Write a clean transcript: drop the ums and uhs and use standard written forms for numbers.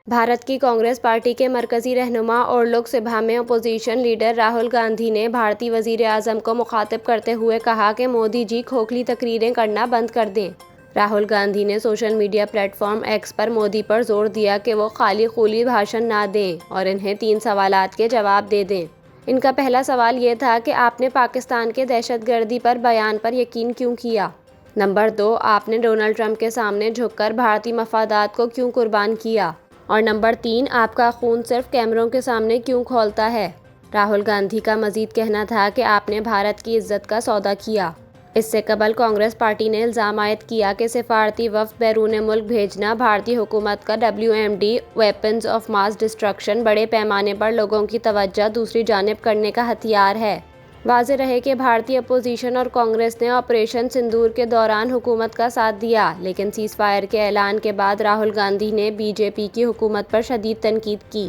بھارت کی کانگریس پارٹی کے مرکزی رہنما اور لوک سبھا میں اپوزیشن لیڈر راہل گاندھی نے بھارتی وزیر اعظم کو مخاطب کرتے ہوئے کہا کہ مودی جی کھوکھلی تقریریں کرنا بند کر دیں۔ راہل گاندھی نے social media platform X پر مودی پر زور دیا کہ وہ خالی خولی بھاشن نہ دیں اور انہیں 3 سوالات کے جواب دے دیں۔ ان کا پہلا سوال یہ تھا کہ آپ نے پاکستان کے دہشت گردی پر بیان پر یقین کیوں کیا؟ نمبر 2، آپ نے ڈونلڈ ٹرمپ کے سامنے جھک کر بھارتی مفادات کو کیوں قربان کیا؟ اور نمبر 3، آپ کا خون صرف کیمروں کے سامنے کیوں کھولتا ہے؟ راہل گاندھی کا مزید کہنا تھا کہ آپ نے بھارت کی عزت کا سودا کیا۔ اس سے قبل کانگریس پارٹی نے الزام عائد کیا کہ سفارتی وفد بیرون ملک بھیجنا بھارتی حکومت کا WMD weapons of mass destruction بڑے پیمانے پر لوگوں کی توجہ دوسری جانب کرنے کا ہتھیار ہے۔ واضح رہے کہ بھارتی اپوزیشن اور کانگریس نے آپریشن سندور کے دوران حکومت کا ساتھ دیا، لیکن سیز فائر کے اعلان کے بعد راہل گاندھی نے BJP کی حکومت پر شدید تنقید کی۔